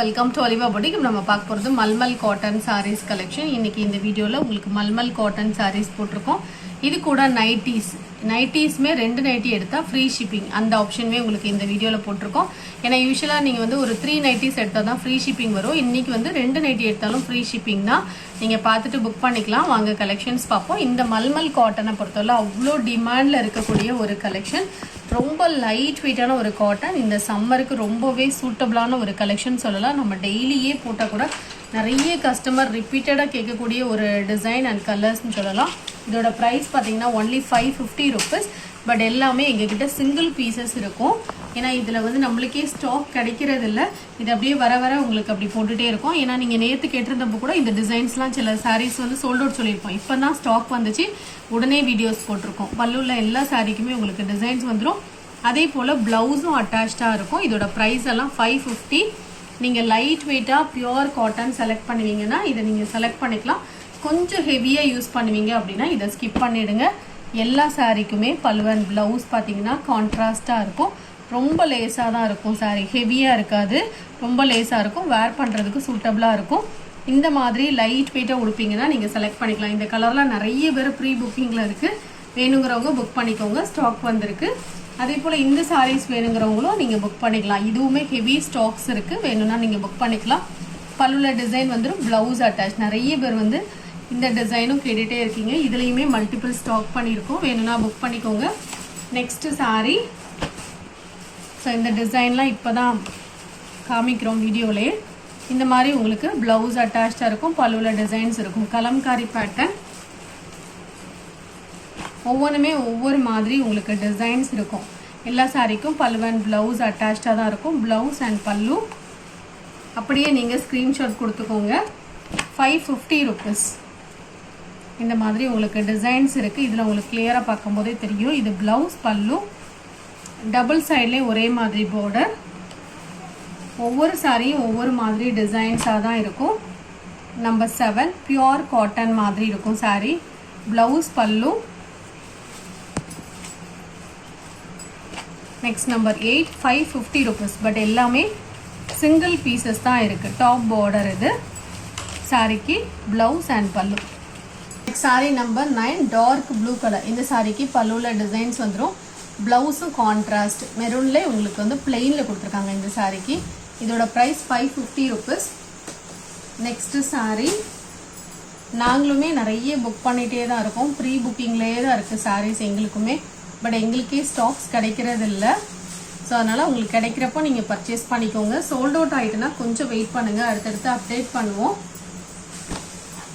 Welcome to Olivia boutique. நம்ம பார்க்க போகிறது மல்மல் காட்டன் சாரீஸ் கலெக்ஷன். இன்னைக்கு இந்த வீடியோவில் உங்களுக்கு மல்மல் காட்டன் சாரீஸ் போட்டிருக்கோம். இது கூட நைட்டிஸ்மே 2 நைட்டி எடுத்தால் ஃப்ரீ ஷிப்பிங், அந்த ஆப்ஷனுமே உங்களுக்கு இந்த வீடியோவில் போட்டிருக்கோம். ஏன்னா யூஸ்வலாக நீங்கள் வந்து ஒரு 3 நைட்டிஸ் எடுத்தால் தான் ஃப்ரீ ஷிப்பிங் வரும். இன்றைக்கி வந்து 2 நைட்டி எடுத்தாலும் ஃப்ரீ ஷிப்பிங் தான். நீங்கள் பார்த்துட்டு புக் பண்ணிக்கலாம். வாங்க கலெக்ஷன்ஸ் பார்ப்போம். இந்த மல்மல் காட்டனை பொறுத்தவரை அவ்வளோ டிமாண்டில் இருக்கக்கூடிய ஒரு கலெக்ஷன். ரொம்ப லைட் வெயிட்டான ஒரு காட்டன். இந்த சம்மருக்கு ரொம்பவே சூட்டபிளான ஒரு கலெக்ஷன் சொல்லலாம். நம்ம டெய்லியே போட்டால் கூட நிறைய கஸ்டமர் ரிப்பீட்டடாக கேட்கக்கூடிய ஒரு டிசைன் அண்ட் கலர்ஸ்னு சொல்லலாம். இதோட ப்ரைஸ் பார்த்தீங்கன்னா ஒன்லி 550 ருபீஸ். பட் எல்லாமே எங்ககிட்ட சிங்கிள் பீசஸ் இருக்கும். ஏன்னா இதில் வந்து நம்மளுக்கே ஸ்டாக் கிடைக்கிறது இல்லை. இது அப்படியே வர வர உங்களுக்கு அப்படி போட்டுகிட்டே இருக்கும். ஏன்னா நீங்கள் நேற்று கேட்டிருந்தப்போ கூட இந்த டிசைன்ஸ்லாம் சில சாரீஸ் வந்து சோல்ட் அவுட் சொல்லியிருப்போம். இப்போ தான் ஸ்டாக் வந்துச்சு, உடனே வீடியோஸ் போட்டிருக்கோம். பல்லுள்ள எல்லா சாரீக்குமே உங்களுக்கு டிசைன்ஸ் வந்துடும். அதே போல் ப்ளவுஸும் அட்டாச்சாக இருக்கும். இதோட ப்ரைஸ் எல்லாம் 550. நீங்கள் லைட் வெயிட்டாக பியூர் காட்டன் செலக்ட் பண்ணுவீங்கன்னா இதை நீங்கள் செலக்ட் பண்ணிக்கலாம். கொஞ்சம் ஹெவியாக யூஸ் பண்ணுவீங்க அப்படின்னா இதை ஸ்கிப் பண்ணிவிடுங்க. எல்லா சாரீக்குமே பல்லுவன் ப்ளவுஸ் பார்த்தீங்கன்னா கான்ட்ராஸ்டாக இருக்கும். ரொம்ப லேஸாக தான் இருக்கும். சாரீ ஹெவியாக இருக்காது, ரொம்ப லேஸாக இருக்கும். வேர் பண்ணுறதுக்கு சூட்டபிளாக இருக்கும். இந்த மாதிரி லைட் வெயிட்டாக உடுப்பீங்கன்னா நீங்கள் செலக்ட் பண்ணிக்கலாம். இந்த கலர்லாம் நிறைய பேர் ப்ரீ புக்கிங்கில் இருக்குது. வேணுங்கிறவங்க புக் பண்ணிக்கோங்க, ஸ்டாக் வந்திருக்கு. அதே போல் இந்த சாரீஸ் வேணுங்கிறவங்களும் நீங்கள் புக் பண்ணிக்கலாம். இதுவுமே ஹெவி ஸ்டாக்ஸ் இருக்குது, வேணும்னா நீங்கள் புக் பண்ணிக்கலாம். பல்லுவில் டிசைன் வந்துடும், ப்ளவுஸ் அட்டாச். நிறைய பேர் வந்து இந்த டிசைனும் கேட்டுகிட்டே இருக்கீங்க. இதுலேயுமே மல்டிபிள் ஸ்டாக் பண்ணியிருக்கோம், வேணும்னா புக் பண்ணிக்கோங்க. நெக்ஸ்ட்டு சாரீ. ஸோ இந்த டிசைன்லாம் இப்போ தான் காமிக்கிறோம் வீடியோவிலே. இந்த மாதிரி உங்களுக்கு ப்ளவுஸ் அட்டாச்சாக இருக்கும், பல்லுவில் டிசைன்ஸ் இருக்கும். கலம்காரி பேட்டர்ன். ஒவ்வொன்றுமே ஒவ்வொரு மாதிரி உங்களுக்கு டிசைன்ஸ் இருக்கும். எல்லா சாரீக்கும் பல்லு அண்ட் ப்ளவுஸ் அட்டாச்சாக தான் இருக்கும். ப்ளவுஸ் அண்ட் பல்லு அப்படியே நீங்கள் ஸ்க்ரீன்ஷாட் கொடுத்துக்கோங்க. 550 ருபீஸ். இந்த மாதிரி உங்களுக்கு டிசைன்ஸ் இருக்குது. இதில் உங்களுக்கு கிளியராக பார்க்கும்போதே தெரியும். இது ப்ளவுஸ், பல்லு, டபுள் சைட்லேயே ஒரே மாதிரி பார்டர். ஒவ்வொரு சாரியும் ஒவ்வொரு மாதிரி டிசைன்ஸாக தான் இருக்கும். நம்பர் 7 பியூர் காட்டன் மாதிரி இருக்கும் sari. Blouse, pallu. Next number 8 550 rupees. But எல்லாமே சிங்கிள் பீசஸ் தான் இருக்குது. டாப் பார்டர் இது சாரிக்கு. Blouse and pallu. Next sari number 9 dark blue colour. இந்த சாரிக்கு பல்லுவில் டிசைன்ஸ் வந்துடும். ப்ளவுஸும் கான்ட்ராஸ்ட் மெரூன்லேயே உங்களுக்கு வந்து பிளெயினில் கொடுத்துருக்காங்க இந்த சாரிக்கு. இதோட ப்ரைஸ் 550 ருபீஸ். நெக்ஸ்ட்டு சாரீ. நாங்களுமே நிறைய புக் பண்ணிகிட்டே தான் இருக்கோம். ப்ரீ புக்கிங்லேயே தான் இருக்குது சாரீஸ் எங்களுக்குமே. பட் எங்களுக்கே ஸ்டாக்ஸ் கிடைக்கிறது இல்லை. ஸோ அதனால் உங்களுக்கு கிடைக்கிறப்போ நீங்கள் பர்ச்சேஸ் பண்ணிக்கோங்க. சோல்ட் அவுட் ஆகிட்டுனா கொஞ்சம் வெயிட் பண்ணுங்கள், அடுத்தடுத்து அப்டேட் பண்ணுவோம்.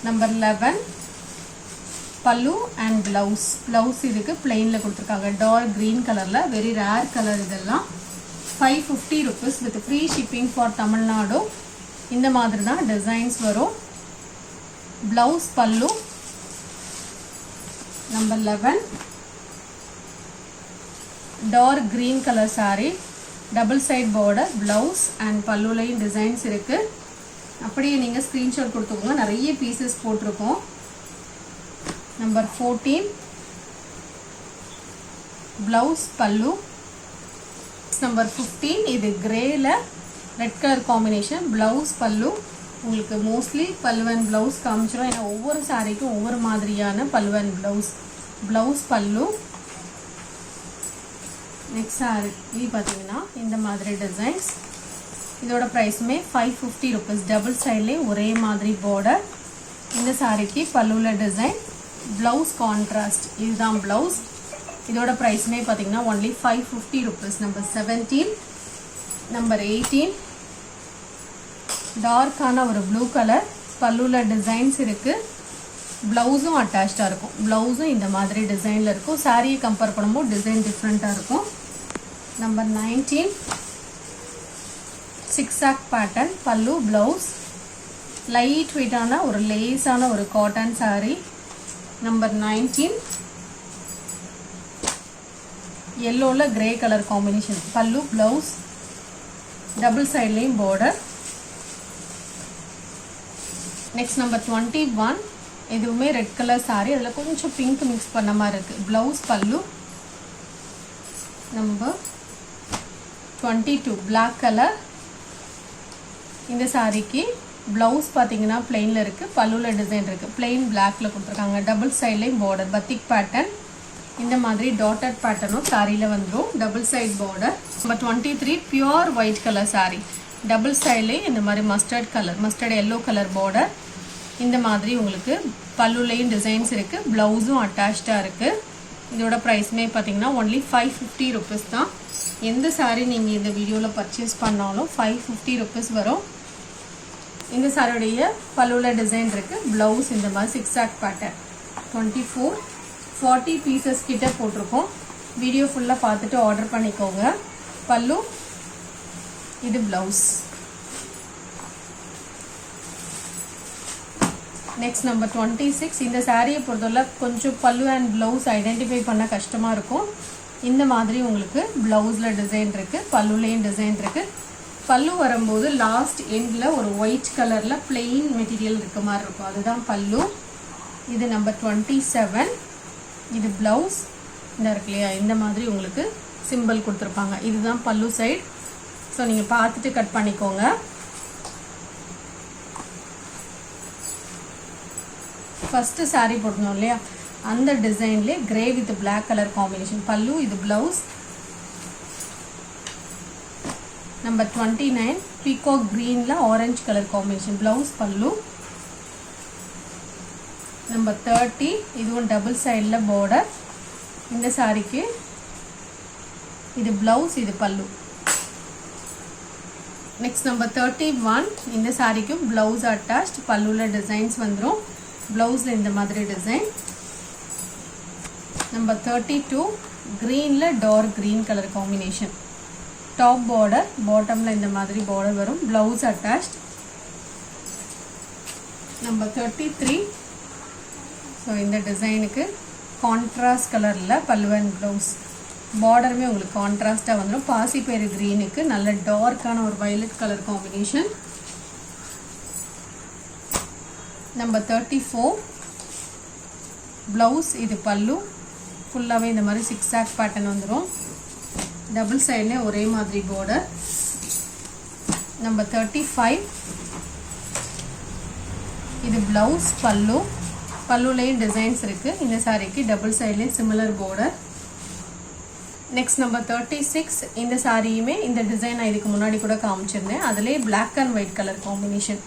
நம்பர் 11 பல்லு அண்ட் ப்ளவுஸ் இதுக்கு பிளெயினில் கொடுத்துருக்காங்க. டார்க் க்ரீன் கலரில், வெரி ரேர் கலர். இதெல்லாம் 550 rupees with free shipping for Tamil Nadu. இந்த மாதிரி தான் டிசைன்ஸ் வரும். Blouse, pallu. Number 11 dark green colour sari. Double side border, blouse and பல்லுலையும் டிசைன்ஸ் இருக்குது. அப்படியே நீங்கள் ஸ்க்ரீன்ஷாட் கொடுத்துக்கோங்க. நிறைய பீசஸ் போட்டிருக்கோம். Number 14 blouse, pallu. நம்பர் 15 இது கிரேல ரெட் கலர் காம்பினேஷன். ப்ளவுஸ், பல்லு. உங்களுக்கு மோஸ்ட்லி பல்லு அண்ட் ப்ளவுஸ் காமிச்சிடும். ஏன்னா ஒவ்வொரு சாரிக்கும் ஒவ்வொரு மாதிரியான பல்லு and blouse, pallu. Next sorry பார்த்தீங்கன்னா இந்த மாதிரி டிசைன்ஸ். இதோட ப்ரைஸுமே 550 ருபீஸ். டபுள் சைட்லேயே ஒரே மாதிரி பார்டர். இந்த சாரிக்கு பல்லுவில் டிசைன், ப்ளவுஸ் கான்ட்ராஸ்ட். இதுதான் ப்ளவுஸ். இதோட ப்ரைஸுமே பார்த்தீங்கன்னா ஒன்லி 550 ருபீஸ். நம்பர் 17 நம்பர் 18 டார்க்கான ஒரு ப்ளூ கலர். பல்லுவில் டிசைன்ஸ் இருக்குது. ப்ளவுஸும் அட்டாச்சாக இருக்கும். ப்ளவுஸும் இந்த மாதிரி டிசைனில் இருக்கும். சாரியை கம்பேர் பண்ணும்போது டிசைன் டிஃப்ரெண்ட்டாக இருக்கும். Number 19 zigzag pattern. Pallu, blouse. Light வெயிட்டான ஒரு லேஸான ஒரு காட்டன் சாரீ. நம்பர் 19 எல்லோவில் grey colour combination. Pallu, blouse, double சைட்லேயும் பார்டர். நெக்ஸ்ட் நம்பர் 21 இதுவுமே ரெட் கலர் சாரீ. அதில் கொஞ்சம் பிங்க் மிக்ஸ் பண்ண மாதிரி இருக்குது. Blouse, pallu. Number 22 black color. இந்த சாரிக்கு ப்ளவுஸ் பார்த்தீங்கன்னா பிளெயினில் இருக்குது, பல்லுவில் டிசைன் இருக்குது. பிளெயின் பிளாக்ல கொடுத்துருக்காங்க. டபுள் சைட்லேயும் பார்டர் பத்திக் பேட்டர்ன். இந்த மாதிரி டாட்டட் பேட்டர்னும் சாரியில் வந்துடும். Double side border. Number 23 pure white colour sari. Double சைட்லேயே இந்த மாதிரி மஸ்டர்ட் எல்லோ கலர் பார்டர். இந்த மாதிரி உங்களுக்கு பல்லுலையும் டிசைன்ஸ் இருக்குது, ப்ளவுஸும் அட்டாச்சாக இருக்குது. இதோட ப்ரைஸுமே பார்த்தீங்கன்னா ஒன்லி 550 ருபீஸ் தான். எந்த சாரீ நீங்கள் இந்த வீடியோவில் பர்ச்சேஸ் பண்ணாலும் 550 ருபீஸ் வரும். இந்த சாரியுடைய பல்லுவில் டிசைன் இருக்குது, ப்ளவுஸ் இந்த மாதிரி சிக்ஸாக் பேட்டர்ன். 40 பீசஸ் கிட்ட போட்டிருக்கோம். வீடியோ ஃபுல்லாக பார்த்துட்டு ஆர்டர் பண்ணிக்கோங்க. பல்லு, இது ப்ளவுஸ். Next number 26. இந்த சாரியை பொறுத்தவரை கொஞ்சம் பல்லு அண்ட் ப்ளவுஸ் ஐடென்டிஃபை பண்ண கஷ்டமாக இருக்கும். இந்த மாதிரி உங்களுக்கு ப்ளவுஸில் டிசைன் இருக்குது, பல்லுலேயும் டிசைன் இருக்குது. பல்லு வரும்போது லாஸ்ட் எண்டில் ஒரு ஒயிட் கலரில் பிளெயின் மெட்டீரியல் இருக்க மாதிரி இருக்கும், அதுதான் பல்லு. இது நம்பர் 27. இது ப்ளவுஸ். இந்த இருக்கு இல்லையா, இந்த மாதிரி உங்களுக்கு சிம்பிள் கொடுத்துருப்பாங்க. இதுதான் பல்லு சைடு. ஸோ நீங்கள் பார்த்துட்டு கட் பண்ணிக்கோங்க. ஃபஸ்ட்டு சாரீ போடணும் இல்லையா, அந்த டிசைன்லேயே grey with black colour combination. Pallu, இது ப்ளவுஸ். நம்பர் 29 பீகாக் க்ரீனில் orange colour combination. Blouse, pallu. Number 30 இதுவும் டபுள் சைடில் பார்டர். இந்த சாரிக்கு இது ப்ளவுஸ், இது பல்லு. Next number 31. இந்த சாரிக்கும் ப்ளவுஸ் அட்டாச்ட், பல்லுவில் டிசைன்ஸ் வந்துடும். ப்ளவுஸில் இந்த மாதிரி டிசைன். நம்பர் 32 க்ரீனில் dark green colour combination. Top border, பாட்டமில் இந்த மாதிரி பார்டர் வரும். Blouse attached. நம்பர் 33. ஸோ இந்த டிசைனுக்கு கான்ட்ராஸ்ட் கலரில் பல்லு அண்ட் ப்ளவுஸ். பார்டருமே உங்களுக்கு கான்ட்ராஸ்டாக வந்துடும். பாசிப்பயிறு க்ரீனுக்கு நல்ல டார்க்கான ஒரு violet colour combination. Number 34 blouse, இது பல்லு. ஃபுல்லாகவே இந்த மாதிரி சிக்ஸாக் பேட்டர்ன் வந்துடும். டபுள் சைட்லேயே ஒரே மாதிரி பார்டர். நம்பர் 35 இது ப்ளவுஸ், பல்லு. பல்லுலேயும் டிசைன்ஸ் இருக்குது. இந்த சாரிக்கு டபுள் சைட்லேயும் சிமிலர் பார்டர். Next number 36. இந்த சாரியுமே இந்த டிசைன் நான் இதுக்கு முன்னாடி கூட காமிச்சிருந்தேன். அதுலேயே black and white colour combination.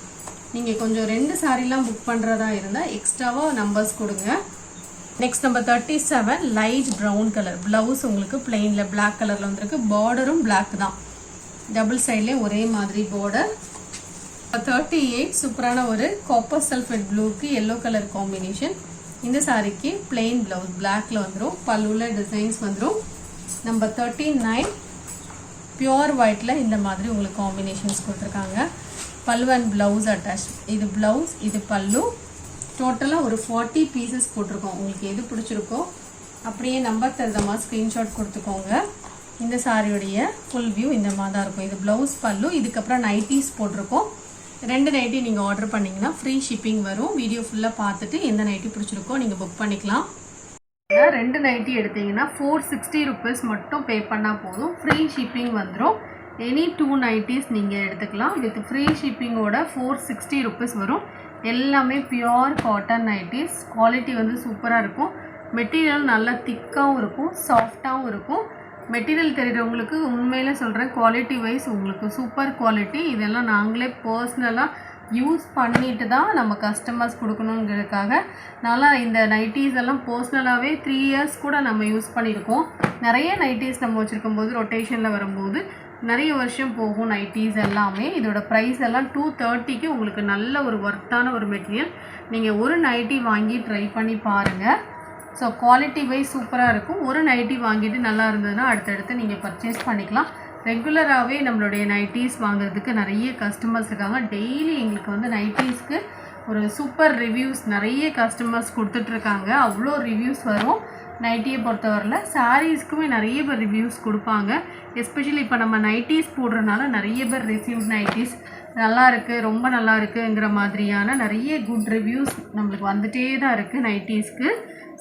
நீங்கள் கொஞ்சம் 2 சாரீலாம் புக் பண்ணுறதா இருந்தால் எக்ஸ்ட்ராவாக நம்பர்ஸ் கொடுங்க. Next number 37 light brown colour. Blouse உங்களுக்கு பிளெயினில் பிளாக் கலரில் வந்துருக்கு. பார்டரும் பிளாக் தான். டபுள் சைட்லேயே ஒரே மாதிரி பார்டர். 38 சூப்பரான ஒரு காப்பர் சல்ஃபேட் ப்ளூக்கு எல்லோ கலர் காம்பினேஷன். இந்த சாரிக்கு பிளெயின் ப்ளவுஸ் பிளாக்ல வந்துடும். பல்லுவில் டிசைன்ஸ் வந்துடும். நம்பர் 39 பியூர் ஒயிட்டில் இந்த மாதிரி உங்களுக்கு காம்பினேஷன்ஸ் கொடுத்துருக்காங்க. Pallu and blouse attach. இது ப்ளவுஸ், இது பல்லு. டோட்டலாக ஒரு 40 பீசஸ் போட்டிருக்கோம். உங்களுக்கு எது பிடிச்சிருக்கோ அப்படியே நம்பர் தருத மாதிரி ஸ்க்ரீன்ஷாட் கொடுத்துக்கோங்க. இந்த சாரியுடைய ஃபுல் வியூ இந்த மாதிரி தான் இருக்கும். இது ப்ளவுஸ், பல்லு. இதுக்கப்புறம் நைட்டிஸ் போட்டிருக்கோம். 2 நைட்டி நீங்கள் ஆர்டர் பண்ணிங்கன்னா ஃப்ரீ ஷிப்பிங் வரும். வீடியோ ஃபுல்லாக பார்த்துட்டு எந்த நைட்டி பிடிச்சிருக்கோ நீங்கள் புக் பண்ணிக்கலாம். 2 நைட்டி எடுத்தீங்கன்னா 460 ருபீஸ் மட்டும் பே பண்ணால் போதும். ஃப்ரீ ஷிப்பிங் வந்துடும். எனி 2 நைட்டிஸ் நீங்கள் எடுத்துக்கலாம். வித் ஃப்ரீ ஷிப்பிங்கோட 460 ருபீஸ் வரும். எல்லாமே பியோர் காட்டன் நைட்டிஸ். குவாலிட்டி வந்து சூப்பராக இருக்கும். மெட்டீரியல் நல்லா திக்காகவும் இருக்கும், சாஃப்டாகவும் இருக்கும். மெட்டீரியல் தெரிகிறவங்களுக்கு உண்மையில சொல்கிறேன், குவாலிட்டி வைஸ் உங்களுக்கு சூப்பர் குவாலிட்டி. இதெல்லாம் நாங்களே பர்சனலாக யூஸ் பண்ணிட்டு தான் நம்ம கஸ்டமர்ஸ் கொடுக்கணுங்கிறதுக்காக நல்லா இந்த நைட்டிஸ் எல்லாம் பர்சனலாகவே 3 இயர்ஸ் கூட நம்ம யூஸ் பண்ணியிருக்கோம். நிறைய நைட்டிஸ் நம்ம வச்சுருக்கும் போது ரொட்டேஷனில் வரும்போது நிறைய வருஷம் போகும் நைட்டிஸ் எல்லாமே. இதோட ப்ரைஸ் எல்லாம் 230க்கு உங்களுக்கு நல்ல ஒரு ஒர்த்தான ஒரு மெட்டீரியல். நீங்கள் ஒரு நைட்டி வாங்கி ட்ரை பண்ணி பாருங்கள். ஸோ குவாலிட்டி வைஸ் சூப்பராக இருக்கும். ஒரு நைட்டி வாங்கிட்டு நல்லா இருந்ததுன்னா அடுத்தடுத்து நீங்கள் பர்ச்சேஸ் பண்ணிக்கலாம். ரெகுலராகவே நம்மளுடைய நைட்டிஸ் வாங்குறதுக்கு நிறைய கஸ்டமர்ஸ் இருக்காங்க. டெய்லி எங்களுக்கு வந்து நைட்டிஸ்க்கு ஒரு சூப்பர் ரிவ்யூஸ் நிறைய கஸ்டமர்ஸ் கொடுத்துட்ருக்காங்க. அவ்வளோ ரிவ்யூஸ் வரும். நைட்டியை பொறுத்தவரையில் சாரீஸ்க்குமே நிறைய பேர் ரிவ்யூஸ் கொடுப்பாங்க. எஸ்பெஷலி இப்போ நம்ம நைட்டிஸ் போடுறதுனால நிறைய பேர் ரிசீவ் நைட்டிஸ் நல்லா இருக்குது, ரொம்ப நல்லா இருக்குங்கிற மாதிரியான நிறைய குட் ரிவ்யூஸ் நம்மளுக்கு வந்துட்டே தான் இருக்குது நைட்டிஸ்க்கு.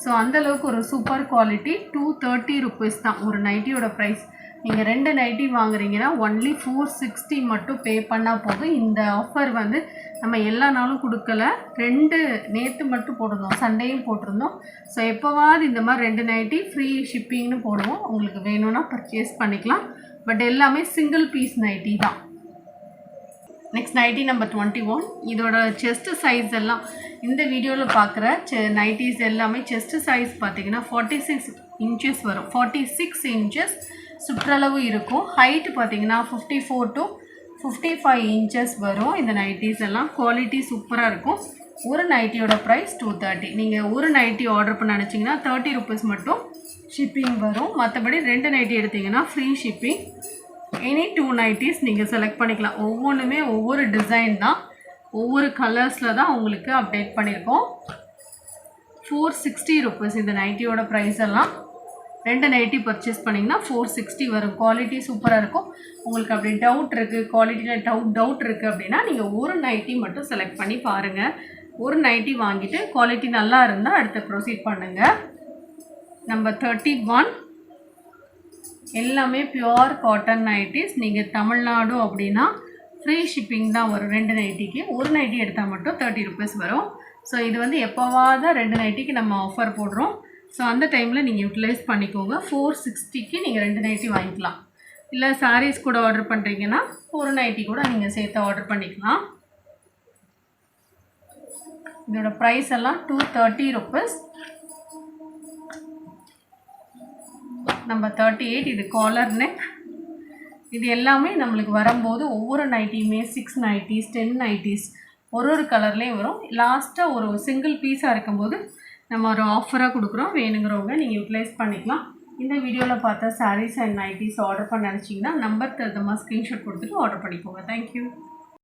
ஸோ அந்தளவுக்கு ஒரு சூப்பர் குவாலிட்டி. 230 ருபீஸ் தான் ஒரு நைட்டியோட ப்ரைஸ். நீங்கள் 2 நைட்டி வாங்குறீங்கன்னா ஒன்லி 460 மட்டும் பே பண்ணால் போதும். இந்த ஆஃபர் வந்து நம்ம எல்லா நாளும் கொடுக்கல, 2 நேற்று மட்டும் போட்டிருந்தோம், சண்டேயும் போட்டிருந்தோம். ஸோ எப்போவாது இந்த மாதிரி 2 நைட்டி ஃப்ரீ ஷிப்பிங்னு போடுவோம். உங்களுக்கு வேணும்னா பர்ச்சேஸ் பண்ணிக்கலாம். பட் எல்லாமே சிங்கிள் பீஸ் நைட்டி தான். Next nightie number 21. இதோட செஸ்ட் சைஸ் எல்லாம் இந்த வீடியோவில் பார்க்குற நைட்டிஸ் எல்லாமே செஸ்ட் சைஸ் பார்த்தீங்கன்னா 46 இன்ச்சஸ் வரும். 46 இன்ச்சஸ் சுற்றளவு இருக்கும். ஹைட்டு பார்த்தீங்கன்னா 54 to 55 இன்ச்சஸ் வரும். இந்த நைட்டிஸ் எல்லாம் குவாலிட்டி சூப்பராக இருக்கும். ஒரு நைட்டியோட ப்ரைஸ் 230. நீங்கள் ஒரு நைட்டி ஆர்டர் பண்ண நினச்சிங்கன்னா 30 rupees மட்டும் ஷிப்பிங் வரும். மற்றபடி 2 நைட்டி எடுத்திங்கன்னா ஃப்ரீ ஷிப்பிங். எனி 2 நைட்டிஸ் நீங்கள் செலக்ட் பண்ணிக்கலாம். ஒவ்வொன்றுமே ஒவ்வொரு டிசைன் தான், ஒவ்வொரு கலர்ஸில் தான் உங்களுக்கு அப்டேட் பண்ணியிருக்கோம். 460 rupees இந்த நைட்டியோட ப்ரைஸ் எல்லாம். 2 நைட்டி பர்ச்சேஸ் பண்ணிங்கன்னா 460 வரும். குவாலிட்டி சூப்பராக இருக்கும். உங்களுக்கு அப்படி டவுட் இருக்குது, குவாலிட்டியில் டவுட் இருக்குது அப்படின்னா நீங்கள் ஒரு நைட்டி மட்டும் செலக்ட் பண்ணி பாருங்கள். ஒரு நைட்டி வாங்கிட்டு குவாலிட்டி நல்லா இருந்தால் அடுத்து ப்ரொசீட் பண்ணுங்கள். நம்பர் 31. எல்லாமே பியோர் காட்டன் நைட்டிஸ். நீங்கள் தமிழ்நாடு அப்படின்னா ஃப்ரீ ஷிப்பிங் தான் வரும். 2 நைட்டிக்கு. ஒரு நைட்டி எடுத்தால் மட்டும் 30 rupees வரும். ஸோ இது வந்து எப்போவாத 2 நைட்டிக்கு நம்ம ஆஃபர் போடுறோம். ஸோ அந்த டைமில் நீங்கள் யூட்டிலைஸ் பண்ணிக்கோங்க. 460க்கு நீங்கள் 2 நைட்டி வாங்கிக்கலாம். இல்லை சாரீஸ் கூட ஆர்டர் பண்ணுறீங்கன்னா ஒரு நைட்டி கூட நீங்கள் சேர்த்து ஆர்டர் பண்ணிக்கலாம். இதோட ப்ரைஸ் எல்லாம் 230 rupees. நம்பர் 38. இது காலர் நெக். இது எல்லாமே நம்மளுக்கு வரும்போது ஒவ்வொரு நைட்டியுமே 6 நைட்டிஸ் 10 நைட்டிஸ் ஒரு கலர்லேயும் வரும். லாஸ்ட்டாக ஒரு சிங்கிள் பீஸாக இருக்கும்போது நம்ம ஒரு ஆஃபராக கொடுக்குறோம். வேணுங்கிறவங்க நீங்கள் யூட்டிலைஸ் பண்ணிக்கலாம். இந்த வீடியோவில் பார்த்த சாரீஸ் அண்ட் நைட்டிஸ் ஆர்டர் பண்ண நினச்சிங்கன்னா நம்பர் தகுந்த மாதிரி ஸ்க்ரீன்ஷாட் கொடுத்துட்டு ஆர்டர் பண்ணிக்கோங்க. தேங்க்யூ.